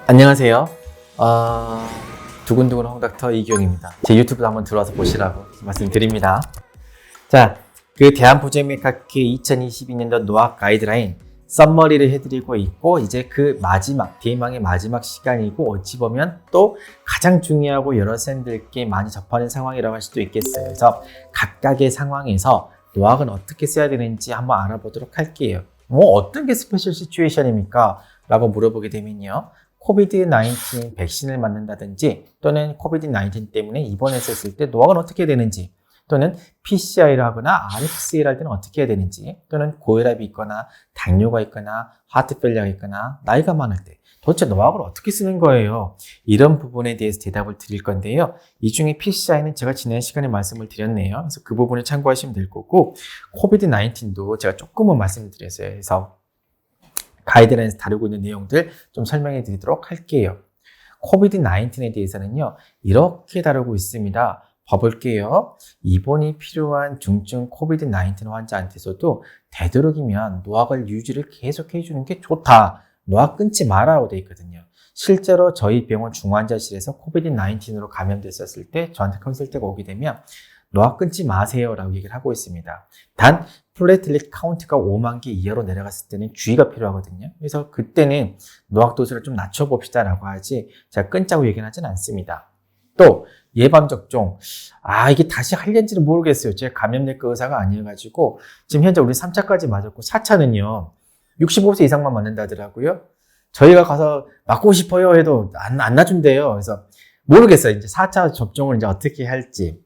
안녕하세요. 두근두근 홍닥터 이기용입니다. 제 유튜브도 한번 들어와서 보시라고 말씀드립니다. 자, 그 대한부정맥학회 2022년도 노학 가이드라인 썸머리를 해드리고 있고, 이제 그 마지막, 대망의 마지막 시간이고, 어찌 보면 또 가장 중요하고 여러 쌤들께 많이 접하는 상황이라고 할 수도 있겠어요. 그래서 각각의 상황에서 노학은 어떻게 써야 되는지 한번 알아보도록 할게요. 어떤 게 스페셜 시츄에이션입니까? 라고 물어보게 되면요. 코비드-19 백신을 맞는다든지, 또는 코비드-19 때문에 입원했었을 때 노학은 어떻게 되는지, 또는 PCI를 하거나 RFC를 할 때는 어떻게 해야 되는지, 또는 고혈압이 있거나 당뇨가 있거나 하트펠리아가 있거나 나이가 많을 때 도대체 노학을 어떻게 쓰는 거예요? 이런 부분에 대해서 대답을 드릴 건데요. 이 중에 PCI는 제가 지난 시간에 말씀을 드렸네요. 그래서 그 부분을 참고하시면 될 거고, 코비드-19도 제가 조금은 말씀을 드렸어요. 그래서 가이드라인에서 다루고 있는 내용들 좀 설명해 드리도록 할게요. 코비드-19에 대해서는요, 이렇게 다루고 있습니다. 봐볼게요. 입원이 필요한 중증 코비드-19 환자한테서도 되도록이면 노학을 유지를 계속 해주는 게 좋다. 노학 끊지 마라고 되어 있거든요. 실제로 저희 병원 중환자실에서 코비드-19으로 감염됐었을 때 저한테 컨설트가 오게 되면 노학 끊지 마세요 라고 얘기를 하고 있습니다. 단 플레이틀렛 카운트가 5만 개 이하로 내려갔을 때는 주의가 필요하거든요. 그래서 그때는 노학 도수를 좀 낮춰봅시다 라고 하지, 제가 끊자고 얘기는 하진 않습니다. 또 예방접종, 이게 다시 할는지는 모르겠어요. 제가 감염내과 의사가 아니어가지고 지금 현재 우리 3차까지 맞았고 4차는요 65세 이상만 맞는다 하더라고요. 저희가 가서 맞고 싶어요 해도 안 놔준대요. 그래서 모르겠어요. 이제 4차 접종을 이제 어떻게 할지.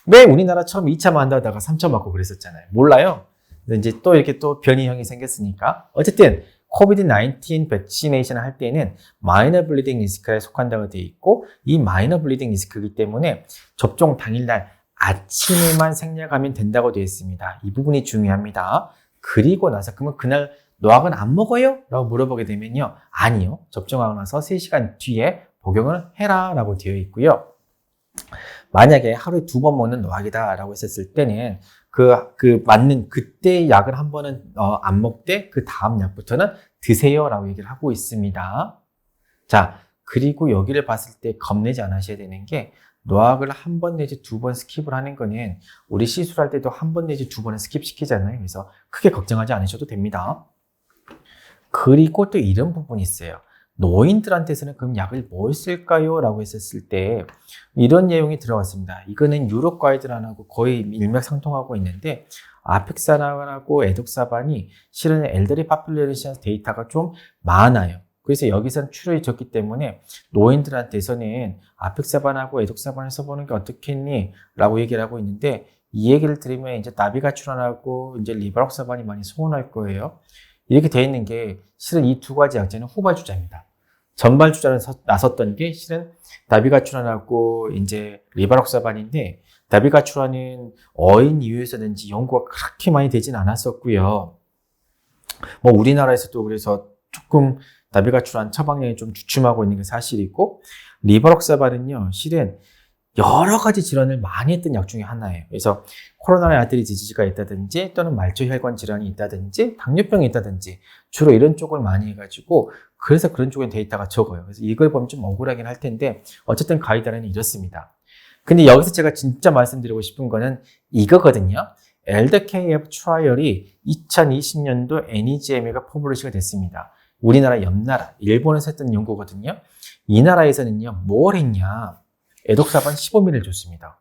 왜 우리나라 처음 2차만 한다다가 3차 맞고 그랬었잖아요. 몰라요. 근데 이제 또 이렇게 또 변이형이 생겼으니까. 어쨌든 코비드-19 백시네이션을 할 때는 마이너 블리딩 리스크에 속한다고 되어 있고, 이 마이너 블리딩 리스크이기 때문에 접종 당일날 아침에만 생략하면 된다고 되어 있습니다. 이 부분이 중요합니다. 그리고 나서 그러면 그날 노학은 안 먹어요? 라고 물어보게 되면요. 아니요. 접종하고 나서 3시간 뒤에 복용을 해라 라고 되어 있고요. 만약에 하루에 2번 먹는 노학이다 라고 했었을 때는 맞는 그때 약을 한 번은 안 먹되 그 다음 약부터는 드세요 라고 얘기를 하고 있습니다. 자, 그리고 여기를 봤을 때 겁내지 않으셔야 되는 게, 노학을 한 번 내지 2번 스킵을 하는 거는 우리 시술할 때도 한 번 내지 2번은 스킵 시키잖아요. 그래서 크게 걱정하지 않으셔도 됩니다. 그리고 또 이런 부분이 있어요. 노인들한테서는 그럼 약을 뭘 쓸까요? 라고 했었을 때 이런 내용이 들어갔습니다. 이거는 유럽 가이드라인하고 거의 일맥상통하고 있는데, 아펙사반하고 에독사반이 실은 엘더리 파퓰레이션 데이터가 좀 많아요. 그래서 여기서는 출혈이 적기 때문에 노인들한테서는 아펙사반하고 에독사반을 써보는 게 어떻겠니? 라고 얘기를 하고 있는데, 이 얘기를 들으면 이제 나비가출환하고 이제 리바록사반이 많이 소원할 거예요. 이렇게 되어 있는 게 실은 이 두 가지 약제는 후발주자입니다. 전발주자는 나섰던 게 실은 다비가출환하고 이제 리바록사반인데, 다비가출환은 어인 이유에서든지 연구가 그렇게 많이 되진 않았었고요. 우리나라에서도 그래서 조금 다비가출환 처방량이 좀 주춤하고 있는 게 사실이고, 리바록사반은요 실은 여러 가지 질환을 많이 했던 약 중에 하나예요. 그래서 코로나리 아테리 디지즈가 있다든지, 또는 말초혈관 질환이 있다든지, 당뇨병이 있다든지, 주로 이런 쪽을 많이 해가지고, 그래서 그런 쪽엔 데이터가 적어요. 그래서 이걸 보면 좀 억울하긴 할 텐데, 어쨌든 가이드라인은 이렇습니다. 근데 여기서 제가 진짜 말씀드리고 싶은 거는 이거거든요. LDKF 트라이얼이 2020년도 NEJMA가 퍼블리시가 됐습니다. 우리나라 옆 나라, 일본에서 했던 연구거든요. 이 나라에서는요, 뭘 했냐? 에독사반 15ml를 줬습니다.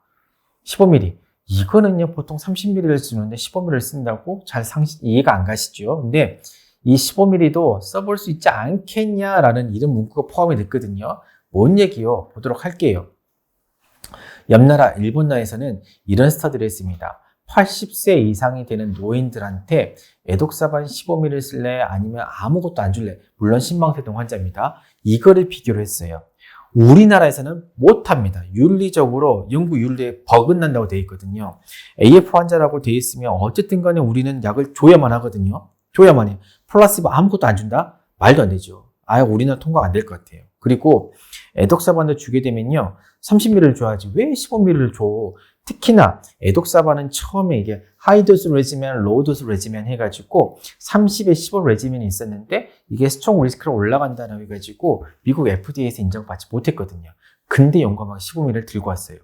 15ml. 이거는요, 보통 30ml를 쓰는데 15ml를 쓴다고 잘 이해가 안 가시죠? 근데 이 15ml도 써볼 수 있지 않겠냐라는 이런 문구가 포함이 됐거든요. 뭔 얘기요? 보도록 할게요. 옆나라, 일본 나라에서는 이런 스터디를 했습니다. 80세 이상이 되는 노인들한테 에독사반 15ml를 쓸래? 아니면 아무것도 안 줄래? 물론 신망세동 환자입니다. 이거를 비교를 했어요. 우리나라에서는 못합니다. 윤리적으로 연구 윤리에 버긋난다고 되어 있거든요. AF 환자라고 되어 있으면 어쨌든 간에 우리는 약을 줘야만 하거든요. 줘야만 해요. 플라시보 아무것도 안 준다? 말도 안 되죠. 우리나라 통과가 안 될 것 같아요. 그리고 에독사반을 주게 되면요, 30ml를 줘야지 왜 15ml를 줘? 특히나 에독사반은 처음에 이게 하이도스 레지멘, 로우도스 레지멘 해가지고 30에 15 레지멘이 있었는데 이게 스트롱 리스크로 올라간다고 해가지고 미국 FDA에서 인정받지 못했거든요. 근데 용감하게 15ml를 들고 왔어요.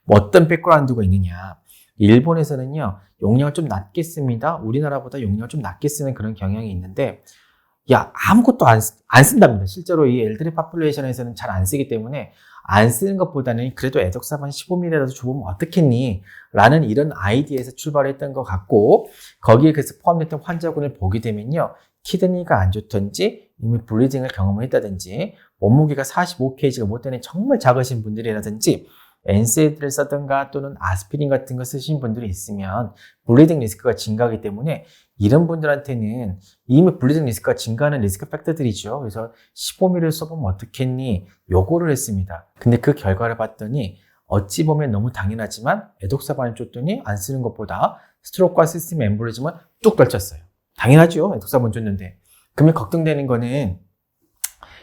뭐 어떤 백그라운드가 있느냐. 일본에서는요, 용량을 좀 낮게 씁니다. 우리나라보다 용량을 좀 낮게 쓰는 그런 경향이 있는데, 야, 아무것도 안 쓴답니다. 실제로 이 엘더리 파퓰레이션에서는 잘 안 쓰기 때문에 안 쓰는 것보다는 그래도 에독사반 15ml라도 줘보면 어떻겠니? 라는 이런 아이디어에서 출발했던 것 같고, 거기에 그래서 포함됐던 환자군을 보게 되면요, 키드니가 안 좋던지, 이미 블리딩을 경험을 했다든지, 몸무게가 45kg가 못 되는 정말 작으신 분들이라든지, NSAID를 쓰던가 또는 아스피린 같은 거 쓰신 분들이 있으면 블리딩 리스크가 증가하기 때문에 이런 분들한테는 이미 블리딩 리스크가 증가하는 리스크 팩터들이죠. 그래서 15ml를 써보면 어떻겠니? 요거를 했습니다. 근데 그 결과를 봤더니 어찌 보면 너무 당연하지만 에독사반을 줬더니 안 쓰는 것보다 스트로크와 시스템 엠보리즘은 뚝 떨쳤어요. 당연하죠. 에독사반 줬는데. 그러면 걱정되는 거는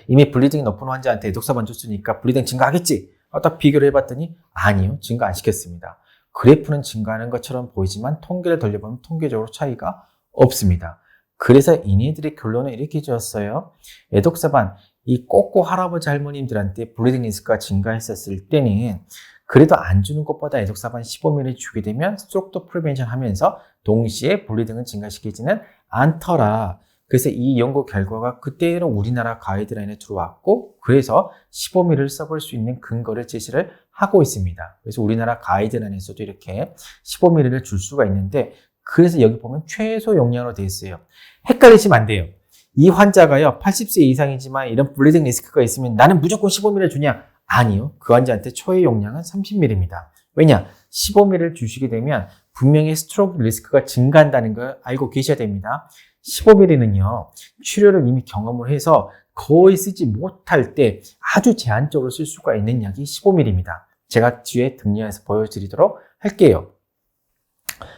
이미 블리딩이 높은 환자한테 에독사반 줬으니까 블리딩 증가하겠지? 딱 비교를 해봤더니 아니요. 증가 안 시켰습니다. 그래프는 증가하는 것처럼 보이지만 통계를 돌려보면 통계적으로 차이가 없습니다. 그래서 이네들의 결론을 이렇게 지었어요. 에독사반, 이 꼬꼬 할아버지 할머님들한테 블리딩 리스크가 증가했었을 때는 그래도 안 주는 것보다 에독사반 15ml 주게 되면 스트로크도 프리벤션 하면서 동시에 블리딩은 증가시키지는 않더라. 그래서 이 연구 결과가 그때는 우리나라 가이드라인에 들어왔고 그래서 15ml를 써볼 수 있는 근거를 제시를 하고 있습니다. 그래서 우리나라 가이드라인에서도 이렇게 15ml를 줄 수가 있는데 그래서 여기 보면 최소 용량으로 되어 있어요. 헷갈리시면 안 돼요. 이 환자가요 80세 이상이지만 이런 블리딩 리스크가 있으면 나는 무조건 15ml 주냐? 아니요. 그 환자한테 초의 용량은 30ml입니다. 왜냐? 15ml를 주시게 되면 분명히 스트로크 리스크가 증가한다는 걸 알고 계셔야 됩니다. 15ml는요, 치료를 이미 경험을 해서 거의 쓰지 못할 때 아주 제한적으로 쓸 수가 있는 약이 15ml입니다. 제가 뒤에 등려해서 보여드리도록 할게요.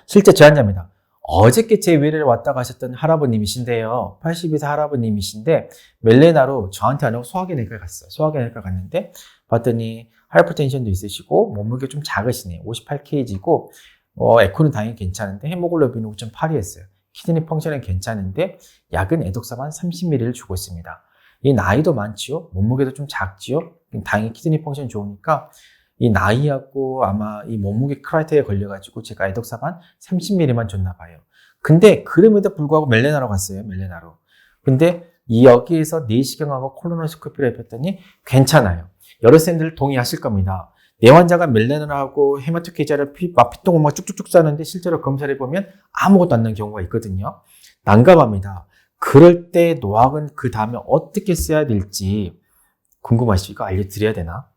실제 제 환자입니다. 어저께 제 외래를 왔다 가셨던 할아버님이신데요. 82세 할아버님이신데 멜레나로 저한테 안 오고 소화기내과에 갔어요. 소화기내과 갔는데 봤더니 하이퍼텐션도 있으시고 몸무게 좀 작으시네요. 58kg고 에코는 당연히 괜찮은데 헤모글로빈은 5.8이었어요. 키드니 펑션은 괜찮은데 약은 에독사반 30ml를 주고 있습니다. 이 나이도 많지요. 몸무게도 좀 작지요. 당연히 키드니 펑션이 좋으니까 이 나이하고 아마 이 몸무게 크라이테리에 걸려가지고 제가 에독사반 30ml만 줬나 봐요. 근데 그럼에도 불구하고 멜레나로 갔어요. 멜레나로. 근데 여기에서 내시경하고 콜로노스코피를 해봤더니 괜찮아요. 여러 쌤들 동의하실 겁니다. 내 환자가 멜레나하고 헤마토케자를 피똥을 막 쭉쭉쭉 싸는데 실제로 검사를 해보면 아무것도 안 나는 경우가 있거든요. 난감합니다. 그럴 때 노악은 그 다음에 어떻게 써야 될지 궁금하시죠? 이거 알려드려야 되나?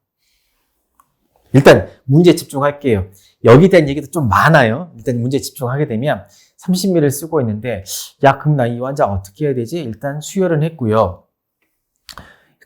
일단 문제에 집중할게요. 여기에 대한 얘기도 좀 많아요. 일단 문제에 집중하게 되면 30ml를 쓰고 있는데 야 그럼 나 이 환자 어떻게 해야 되지? 일단 수혈은 했고요.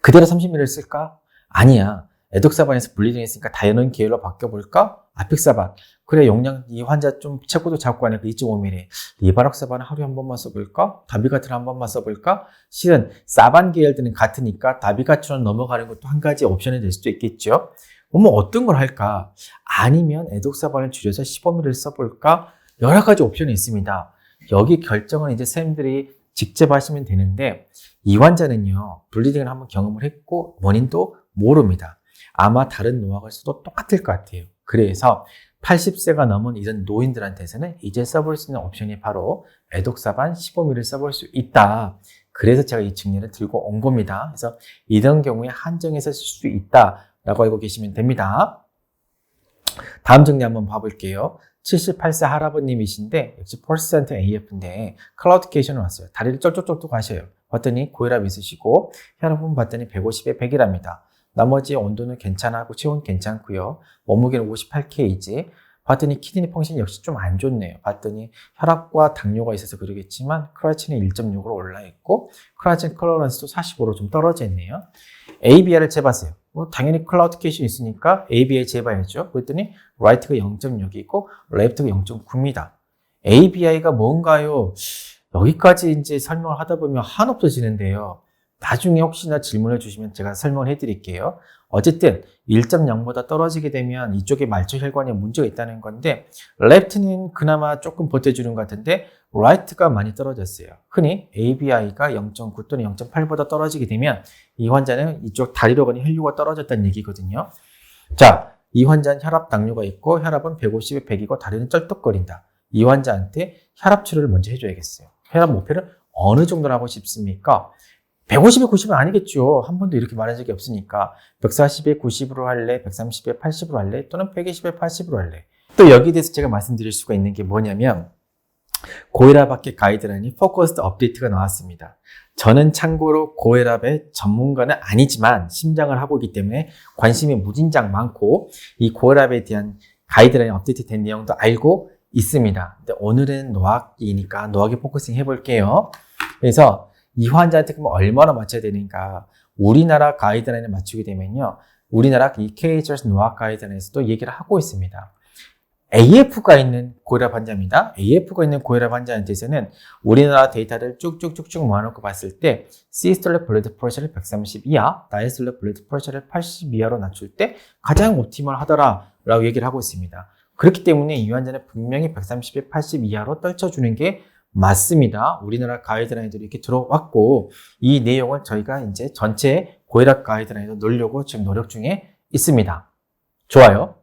그대로 30ml를 쓸까? 아니야. 에독사반에서 블리딩 했으니까 다이아논 계열로 바뀌어볼까? 아픽사반. 그래 용량 이 환자 좀 체고도 작고 하니까 2.5ml. 리바록사반은 하루에 한 번만 써볼까? 다비가트는 한 번만 써볼까? 실은 사반 계열들은 같으니까 다비가트로 넘어가는 것도 한 가지 옵션이 될 수도 있겠죠. 뭐 어떤 걸 할까? 아니면 에독사반을 줄여서 15ml를 써볼까? 여러 가지 옵션이 있습니다. 여기 결정은 이제 선생님들이 직접 하시면 되는데 이 환자는요 블리딩을 한번 경험을 했고 원인도 모릅니다. 아마 다른 노악을 써도 똑같을 것 같아요. 그래서 80세가 넘은 이런 노인들한테서는 이제 써볼 수 있는 옵션이 바로 에독사반 15ml를 써볼 수 있다. 그래서 제가 이 증례를 들고 온 겁니다. 그래서 이런 경우에 한정해서 쓸 수 있다라고 알고 계시면 됩니다. 다음 증례 한번 봐볼게요. 78세 할아버님이신데 역시 퍼센트 AF인데 클라우디케이션을 왔어요. 다리를 쩔쩔쩔뚝 하셔요. 봤더니 고혈압 있으시고 혈압은 봤더니 150에 100이랍니다. 나머지 온도는 괜찮고 체온 괜찮고요. 몸무게는 58kg. 봤더니 키드니 펑션이 역시 좀 안 좋네요. 봤더니 혈압과 당뇨가 있어서 그러겠지만 크라치는 1.6으로 올라있고 크라친 클로런스도 45로 좀 떨어져 있네요. ABR을 재봤어요. 당연히 클라우디케이션 있으니까 ABI 재봐야죠. 그랬더니 라이트가 0.6이고 레프트가 0.9입니다. ABI가 뭔가요? 여기까지 이제 설명을 하다 보면 한없어지는데요. 나중에 혹시나 질문을 주시면 제가 설명을 해드릴게요. 어쨌든 1.0보다 떨어지게 되면 이쪽에 말초 혈관에 문제가 있다는 건데 left는 그나마 조금 버텨주는 것 같은데 right가 많이 떨어졌어요. 흔히 ABI가 0.9 또는 0.8보다 떨어지게 되면 이 환자는 이쪽 다리로 가는 혈류가 떨어졌다는 얘기거든요. 자, 이 환자는 혈압 당뇨가 있고 혈압은 150에 100이고 다리는 쩔뚝거린다. 이 환자한테 혈압 치료를 먼저 해줘야겠어요. 혈압 목표를 어느 정도로 하고 싶습니까? 150에 90은 아니겠죠. 한 번도 이렇게 말한 적이 없으니까 140에 90으로 할래, 130에 80으로 할래, 또는 120에 80으로 할래. 또 여기에 대해서 제가 말씀드릴 수가 있는 게 뭐냐면 고혈압학회 가이드라인이 포커스드 업데이트가 나왔습니다. 저는 참고로 고혈압의 전문가는 아니지만 심장을 하고 있기 때문에 관심이 무진장 많고 이 고혈압에 대한 가이드라인 업데이트 된 내용도 알고 있습니다. 근데 오늘은 노악이니까 노악에 포커싱 해볼게요. 그래서 이 환자한테 그럼 얼마나 맞춰야 되는가? 우리나라 가이드라인을 맞추게 되면요. 우리나라 이 KHS 노악 가이드라인에서도 얘기를 하고 있습니다. AF가 있는 고혈압 환자입니다. AF가 있는 고혈압 환자한테서는 우리나라 데이터를 쭉쭉쭉쭉 모아놓고 봤을 때 시스톨릭 블러드 프레셔를 130 이하, 다이스톨릭 블러드 프레셔를 80 이하로 낮출 때 가장 옵티멀 하더라 라고 얘기를 하고 있습니다. 그렇기 때문에 이 환자는 분명히 130에 80 이하로 떨쳐주는 게 맞습니다. 우리나라 가이드라인들이 이렇게 들어왔고 이 내용을 저희가 이제 전체 고혈압 가이드라인으로 넣으려고 지금 노력 중에 있습니다. 좋아요.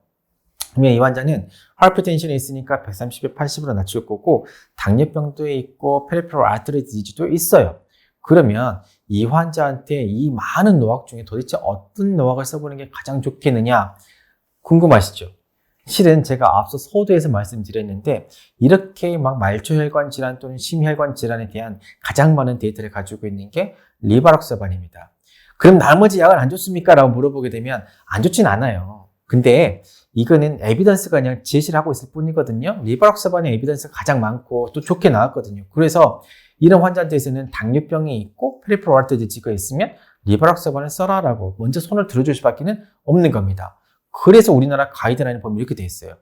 그러면 이 환자는 하이퍼텐션이 있으니까 130에 80으로 낮출 거고 당뇨병도 있고 페리페럴 아트리 디지도 있어요. 그러면 이 환자한테 이 많은 노악 중에 도대체 어떤 노악을 써보는 게 가장 좋겠느냐 궁금하시죠? 실은 제가 앞서 서두에서 말씀드렸는데 이렇게 막 말초혈관 질환 또는 심혈관 질환에 대한 가장 많은 데이터를 가지고 있는 게 리바록서반입니다. 그럼 나머지 약은 안 좋습니까? 라고 물어보게 되면 안 좋진 않아요. 근데 이거는 에비던스가 그냥 제시를 하고 있을 뿐이거든요. 리바록서반의 에비던스가 가장 많고 또 좋게 나왔거든요. 그래서 이런 환자한테서는 당뇨병이 있고 페리페럴 아트리 디지가 있으면 리바록서반을 써라라고 먼저 손을 들어줄 수밖에 없는 겁니다. 그래서 우리나라 가이드라인을 보면 이렇게 돼 있어요.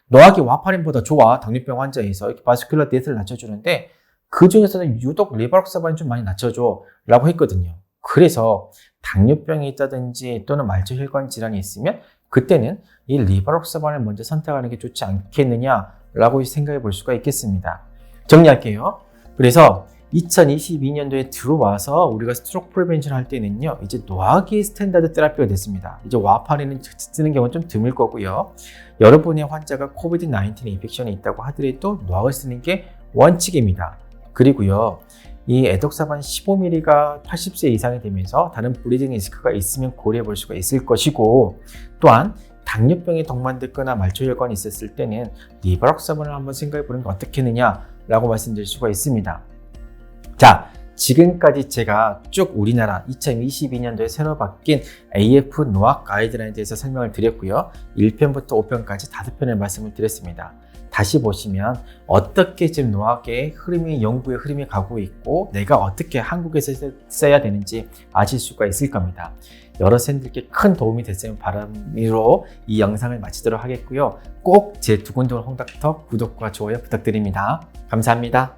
노악이 와파린보다 좋아. 당뇨병 환자에서 이렇게 바스큘러 데이터를 낮춰주는데 그 중에서는 유독 리바록서반이 좀 많이 낮춰줘 라고 했거든요. 그래서 당뇨병이 있다든지 또는 말초혈관 질환이 있으면 그때는 이 리바록서반을 먼저 선택하는 게 좋지 않겠느냐라고 생각해 볼 수가 있겠습니다. 정리할게요. 그래서 2022년도에 들어와서 우리가 스트로크 프리벤션 할 때는요, 이제 노악이 스탠다드 테라피가 됐습니다. 이제 와파린은 쓰는 경우는 좀 드물 거고요. 여러분의 환자가 코비드-19 인펙션이 있다고 하더라도 노악을 쓰는 게 원칙입니다. 그리고요, 이 에독사반 15mg가 80세 이상이 되면서 다른 브리딩 리스크가 있으면 고려해 볼 수가 있을 것이고, 또한 당뇨병이 동반됐거나 말초혈관이 있었을 때는 리바록서반을 한번 생각해 보는 게 어떻겠느냐라고 말씀드릴 수가 있습니다. 자, 지금까지 제가 쭉 우리나라 2022년도에 새로 바뀐 AF 노악 가이드라인에 대해서 설명을 드렸고요. 1편부터 5편까지 5편을 말씀을 드렸습니다. 다시 보시면 어떻게 지금 노악의 흐름이 연구의 흐름이 가고 있고 내가 어떻게 한국에서 써야 되는지 아실 수가 있을 겁니다. 여러 쌤들께 큰 도움이 됐으면 바람으로 이 영상을 마치도록 하겠고요. 꼭 제 두근두근 홍닥터 구독과 좋아요 부탁드립니다. 감사합니다.